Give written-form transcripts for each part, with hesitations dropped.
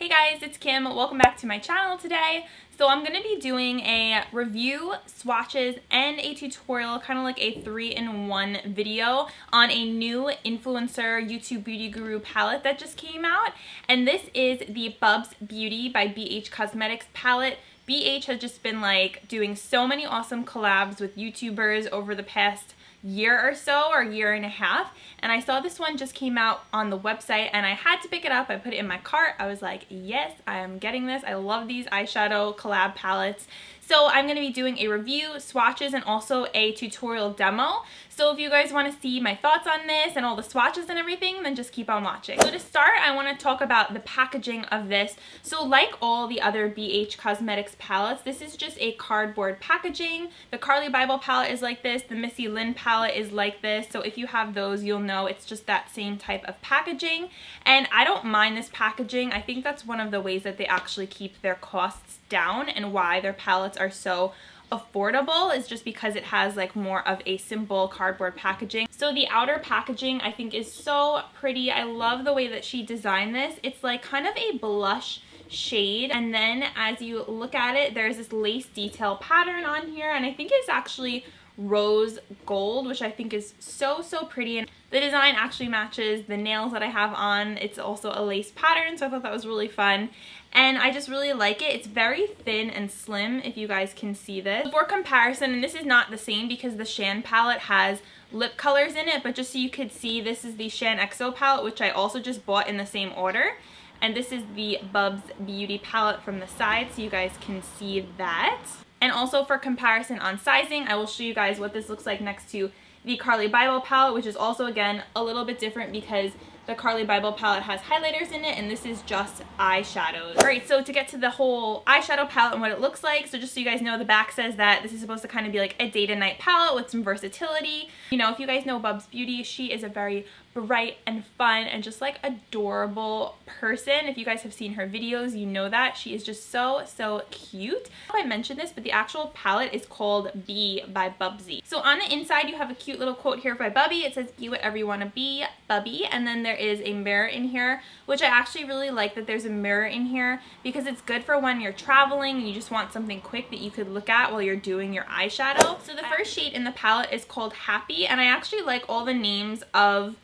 guys, it's Kim. Welcome back to my channel today. So I'm going to be doing a review, swatches, and a tutorial, kind of like a 3-in-1 video on a new influencer YouTube beauty guru palette that just came out. And this is the Bubzbeauty by BH Cosmetics palette. BH has just been like doing so many awesome collabs with YouTubers over the past year or so, or year and a half, and I saw this one just came out on the website and I had to pick it up. I put it in my cart. I was like, yes, I am getting this. I love these eyeshadow collab palettes. So I'm going to be doing a review, swatches, and also a tutorial demo. So if you guys want to see my thoughts on this and all the swatches and everything, then just keep on watching. So to start, I want to talk about the packaging of this. So like all the other BH Cosmetics palettes, this is just a cardboard packaging. The Carly Bible palette is like this. The Missy Lynn palette is like this. So if you have those, you'll know it's just that same type of packaging. And I don't mind this packaging. I think that's one of the ways that they actually keep their costs down and why their palettes are so affordable is just because it has like more of a simple cardboard packaging. So the outer packaging I think is so pretty. I love the way that she designed this. It's like kind of a blush shade, and then as you look at it, there's this lace detail pattern on here, and I think it's actually rose gold, which I think is so pretty, and the design actually matches the nails that I have on. It's also a lace pattern, so I thought that was really fun, and I just really like it. It's very thin and slim, if you guys can see this. For comparison, and this is not the same because the Shan palette has lip colors in it, but just so you could see, this is the Shan XO palette, which I also just bought in the same order, and this is the Bubzbeauty palette from the side, so you guys can see that. And also for comparison on sizing, I will show you guys what this looks like next to the Carly Bible palette, which is also, again, a little bit different because the Carly Bible palette has highlighters in it, and this is just eyeshadows. Alright, so to get to the whole eyeshadow palette and what it looks like, so just so you guys know, the back says that this is supposed to kind of be like a day to night palette with some versatility. You know, if you guys know Bubzbeauty, she is a very bright and fun and just like adorable person. If you guys have seen her videos, you know that. She is just so cute. I mentioned this, but the actual palette is called Be by Bubzy. So on the inside, you have a cute little quote here by Bubby. It says, "Be whatever you want to be, Bubby." And then there is a mirror in here, which I actually really like that there's a mirror in here because it's good for when you're traveling and you just want something quick that you could look at while you're doing your eyeshadow. So the first shade in the palette is called Happy, and I actually like all the names of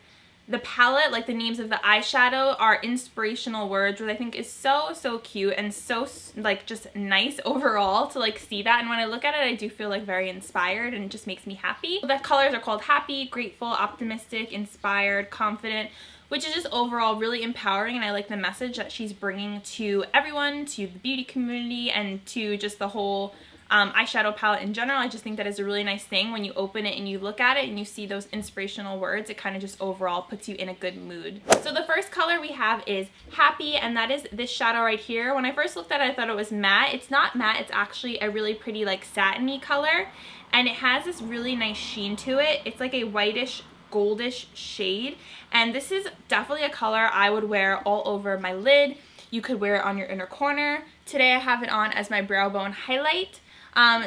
the palette, like the names of the eyeshadow are inspirational words, which I think is so cute and so like just nice overall to like see that. And when I look at it, I do feel like very inspired, and it just makes me happy. The colors are called Happy, Grateful, Optimistic, Inspired, Confident, which is just overall really empowering, and I like the message that she's bringing to everyone, to the beauty community, and to just the whole eyeshadow palette in general. I just think that is a really nice thing when you open it and you look at it and you see those inspirational words. It kind of just overall puts you in a good mood. So the first color we have is Happy, and that is this shadow right here. When I first looked at it, I thought it was matte. It's not matte. It's actually a really pretty like satiny color, and it has this really nice sheen to it. It's like a whitish goldish shade, and this is definitely a color I would wear all over my lid. You could wear it on your inner corner. Today I have it on as my brow bone highlight.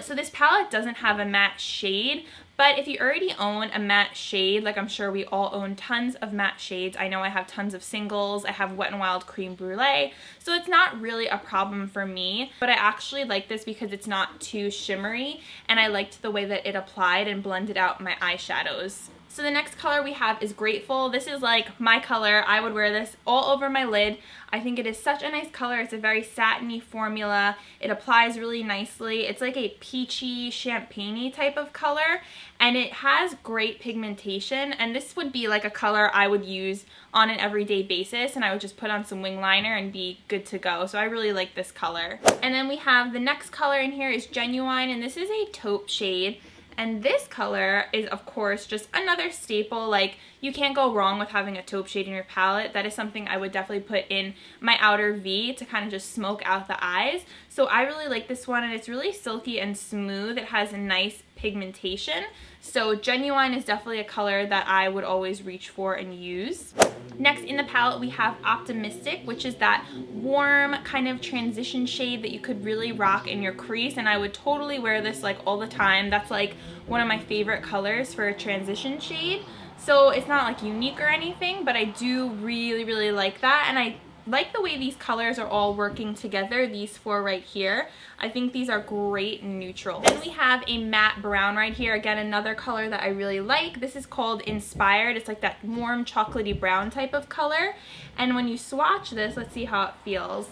So this palette doesn't have a matte shade, but if you already own a matte shade, like I'm sure we all own tons of matte shades. I know I have tons of singles. I have Wet n Wild Cream Brulee, so it's not really a problem for me, but I actually like this because it's not too shimmery, and I liked the way that it applied and blended out my eyeshadows. So the next color we have is Grateful. This is like my color. I would wear this all over my lid. I think it is such a nice color. It's a very satiny formula. It applies really nicely. It's like a peachy, champagne-y type of color, and it has great pigmentation, and this would be like a color I would use on an everyday basis, and I would just put on some wing liner and be good to go. So I really like this color. And then we have the next color in here is Genuine, and this is a taupe shade. And this color is, of course, just another staple. Like, you can't go wrong with having a taupe shade in your palette. That is something I would definitely put in my outer V to kind of just smoke out the eyes. So I really like this one, and it's really silky and smooth. It has a nice pigmentation. So Genuine is definitely a color that I would always reach for and use. Next in the palette we have Optimistic, which is that warm kind of transition shade that you could really rock in your crease, and I would totally wear this like all the time. That's like one of my favorite colors for a transition shade. So it's not like unique or anything, but I do really like that, and I like the way these colors are all working together, these four right here. I think these are great neutrals. Then we have a matte brown right here. Again, another color that I really like. This is called Inspired. It's like that warm chocolatey brown type of color. And when you swatch this, let's see how it feels.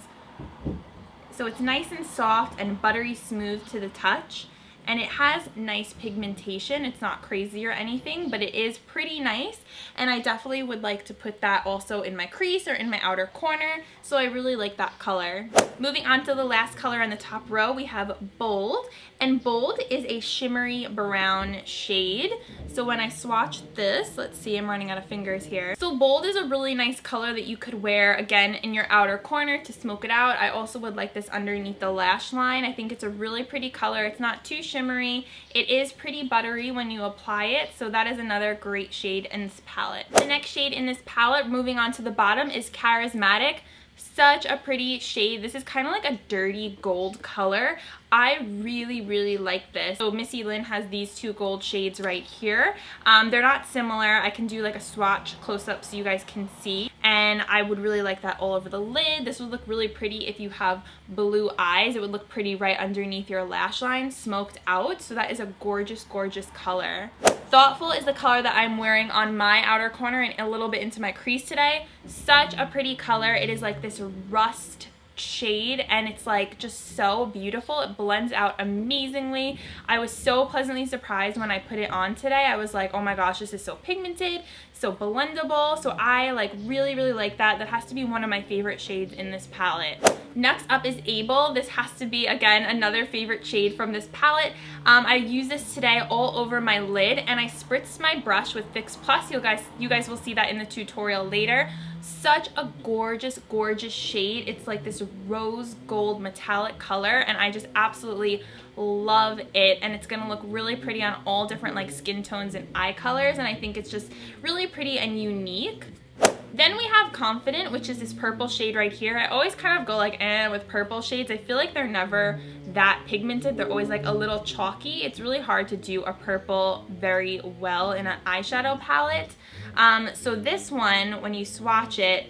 So it's nice and soft and buttery smooth to the touch. And it has nice pigmentation. It's not crazy or anything, but it is pretty nice. And I definitely would like to put that also in my crease or in my outer corner. So I really like that color. Moving on to the last color on the top row, we have Bold. And Bold is a shimmery brown shade. So when I swatch this, let's see, I'm running out of fingers here. So Bold is a really nice color that you could wear, again, in your outer corner to smoke it out. I also would like this underneath the lash line. I think it's a really pretty color. It's not too shimmery. It is pretty buttery when you apply it. So that is another great shade in this palette. The next shade in this palette, moving on to the bottom, is Charismatic. Such a pretty shade. This is kind of like a dirty gold color. I really like this. So Missy Lynn has these two gold shades right here. They're not similar. I can do like a swatch close up so you guys can see. And I would really like that all over the lid. This would look really pretty if you have blue eyes. It would look pretty right underneath your lash line, smoked out. So that is a gorgeous color. Thoughtful is the color that I'm wearing on my outer corner and a little bit into my crease today. Such a pretty color. It is like this rust shade and it's like just so beautiful. It blends out amazingly. I was so pleasantly surprised when I put it on today. I was like, oh my gosh, this is so pigmented, so blendable. So I like really like that. That has to be one of my favorite shades in this palette. Next up is Able. This has to be, again, another favorite shade from this palette. I use this today all over my lid and I spritzed my brush with Fix Plus. You guys will see that in the tutorial later. Such a gorgeous shade. It's like this rose gold metallic color and I just absolutely love it, and it's gonna look really pretty on all different like skin tones and eye colors, and I think it's just really pretty and unique. Then we have Confident, which is this purple shade right here. I always kind of go like with purple shades. I feel like they're never that pigmented. They're always like a little chalky. It's really hard to do a purple very well in an eyeshadow palette. So this one, when you swatch it,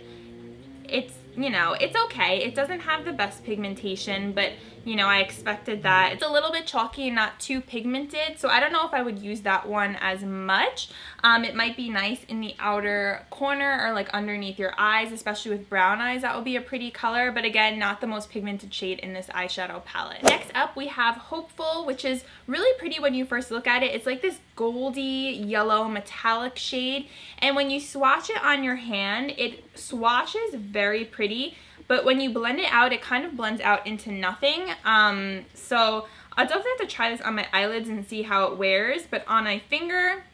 it's, you know, it's okay. It doesn't have the best pigmentation, but you know, I expected that. It's a little bit chalky and not too pigmented, so I don't know if I would use that one as much. It might be nice in the outer corner or like underneath your eyes, especially with brown eyes. That would be a pretty color, but again, not the most pigmented shade in this eyeshadow palette. Next up, we have Hopeful, which is really pretty when you first look at it. It's like this goldy yellow metallic shade, and when you swatch it on your hand, it swatches very pretty. But when you blend it out, it kind of blends out into nothing. So I'll definitely have to try this on my eyelids and see how it wears. But on my finger,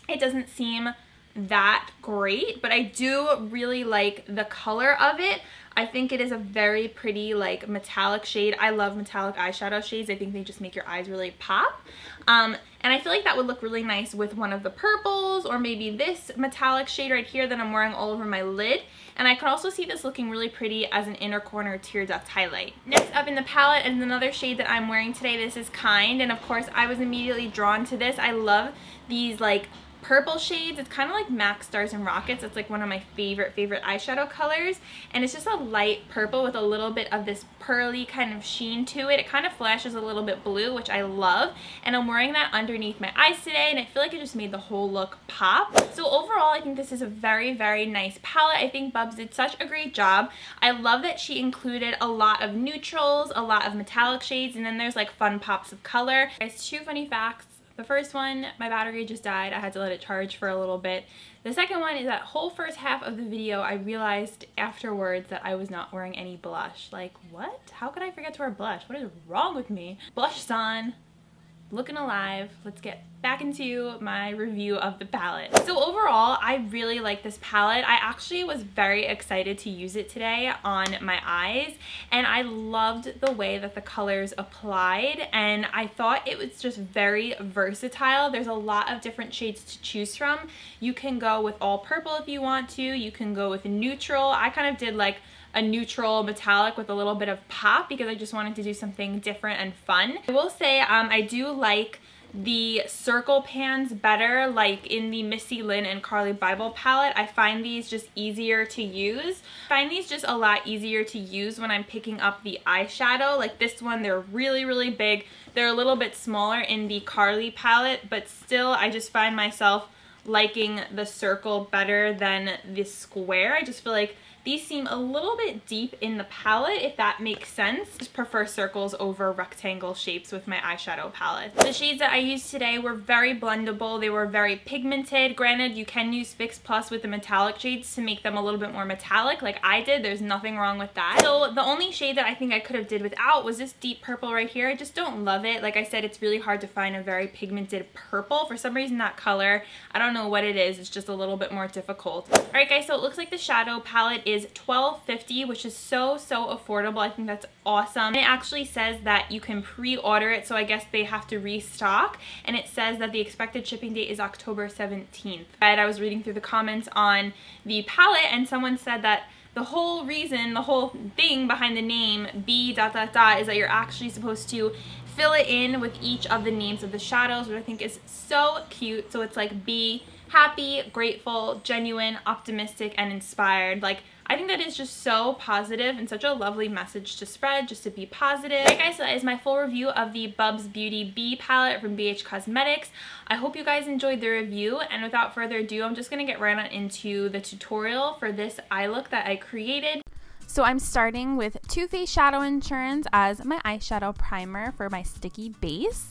it doesn't seem that great. But I do really like the color of it. I think it is a very pretty like metallic shade. I love metallic eyeshadow shades. I think they just make your eyes really pop. And I feel like that would look really nice with one of the purples or maybe this metallic shade right here that I'm wearing all over my lid. And I could also see this looking really pretty as an inner corner tear duct highlight. Next up in the palette is another shade that I'm wearing today. This is Kind, and of course I was immediately drawn to this. I love these like purple shades. It's kind of like MAC Stars and Rockets. It's like one of my favorite eyeshadow colors, and it's just a light purple with a little bit of this pearly kind of sheen to it. It kind of flashes a little bit blue, which I love, and I'm wearing that underneath my eyes today, and I feel like it just made the whole look pop. So overall, I think this is a very nice palette. I think Bubz did such a great job. I love that she included a lot of neutrals, a lot of metallic shades, and then there's like fun pops of color. Guys, 2 funny facts. The first one, my battery just died. I had to let it charge for a little bit. The second one is that whole first half of the video, I realized afterwards that I was not wearing any blush. Like, what? How could I forget to wear blush? What is wrong with me? Blush is on, looking alive. Let's get back into my review of the palette. So overall, I really like this palette. I actually was very excited to use it today on my eyes, and I loved the way that the colors applied, and I thought it was just very versatile. There's a lot of different shades to choose from. You can go with all purple if you want to. You can go with neutral. I kind of did like a neutral metallic with a little bit of pop because I just wanted to do something different and fun. I will say I do like the circle pans better, like in the Missy Lynn and Carly Bible palette. I find these just easier to use. I find these just a lot easier to use when I'm picking up the eyeshadow. Like this one, they're really, really big. They're a little bit smaller in the Carly palette, but still I just find myself liking the circle better than the square. I just feel like these seem a little bit deep in the palette, if that makes sense. I just prefer circles over rectangle shapes with my eyeshadow palette. The shades that I used today were very blendable. They were very pigmented. Granted, you can use Fix Plus with the metallic shades to make them a little bit more metallic like I did. There's nothing wrong with that. So the only shade that I think I could have did without was this deep purple right here. I just don't love it. Like I said, it's really hard to find a very pigmented purple. For some reason, that color, I don't know what it is. It's just a little bit more difficult. All right, guys, so it looks like the shadow palette is $12.50, which is so affordable. I think that's awesome. And it actually says that you can pre-order it, so I guess they have to restock, and it says that the expected shipping date is October 17th. And I was reading through the comments on the palette, and someone said that the whole reason, the whole thing behind the name B ... is that you're actually supposed to fill it in with each of the names of the shadows, which I think is so cute. So it's like be happy, grateful, genuine, optimistic, and inspired. Like, I think that is just so positive and such a lovely message to spread, just to be positive. Alright guys, so that is my full review of the Bubzbeauty B palette from BH Cosmetics. I hope you guys enjoyed the review, and without further ado, I'm just going to get right on into the tutorial for this eye look that I created. So I'm starting with Too Faced Shadow Insurance as my eyeshadow primer for my sticky base.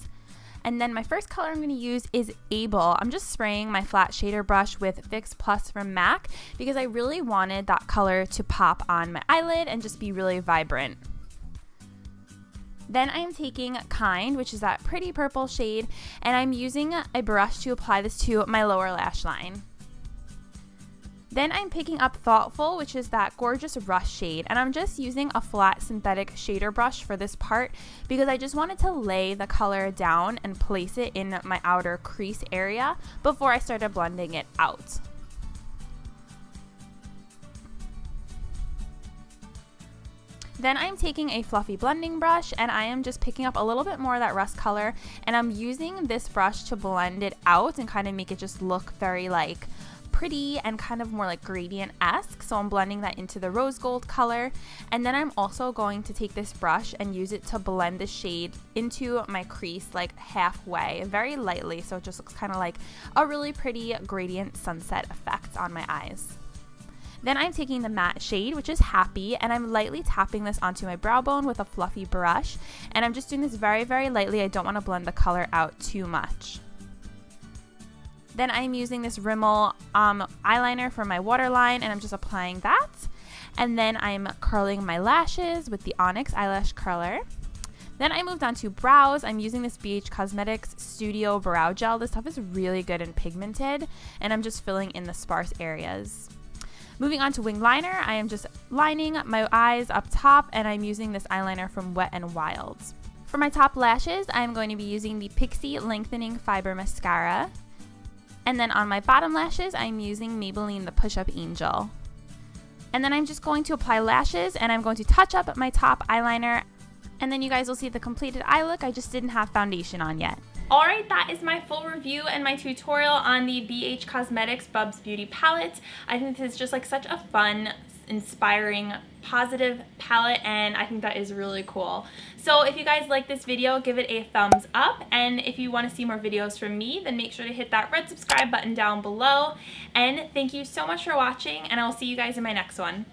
And then my first color I'm going to use is Able. I'm just spraying my flat shader brush with Fix Plus from MAC because I really wanted that color to pop on my eyelid and just be really vibrant. Then I'm taking Kind, which is that pretty purple shade, and I'm using a brush to apply this to my lower lash line. Then I'm picking up Thoughtful, which is that gorgeous rush shade, and I'm just using a flat synthetic shader brush for this part because I just wanted to lay the color down and place it in my outer crease area before I started blending it out. Then I'm taking a fluffy blending brush, and I am just picking up a little bit more of that rust color, and I'm using this brush to blend it out and kind of make it just look very like pretty and kind of more like gradient-esque. So I'm blending that into the rose gold color, and then I'm also going to take this brush and use it to blend the shade into my crease like halfway, very lightly, so it just looks kind of like a really pretty gradient sunset effect on my eyes. Then I'm taking the matte shade, which is Happy, and I'm lightly tapping this onto my brow bone with a fluffy brush, and I'm just doing this very lightly. I don't want to blend the color out too much. Then I'm using this Rimmel eyeliner for my waterline, and I'm just applying that. And then I'm curling my lashes with the Onyx eyelash curler. Then I moved on to brows. I'm using this BH Cosmetics Studio Brow Gel. This stuff is really good and pigmented, and I'm just filling in the sparse areas. Moving on to wing liner, I am just lining my eyes up top, and I'm using this eyeliner from Wet n Wild. For my top lashes, I'm going to be using the Pixie Lengthening Fiber Mascara. And then on my bottom lashes, I'm using Maybelline the Push Up Angel. And then I'm just going to apply lashes, and I'm going to touch up my top eyeliner. And then you guys will see the completed eye look. I just didn't have foundation on yet. Alright, that is my full review and my tutorial on the BH Cosmetics Bubzbeauty palette. I think this is just like such a fun, inspiring, positive palette, and I think that is really cool. So if you guys like this video, give it a thumbs up, and if you want to see more videos from me, then make sure to hit that red subscribe button down below. And thank you so much for watching, and I will see you guys in my next one.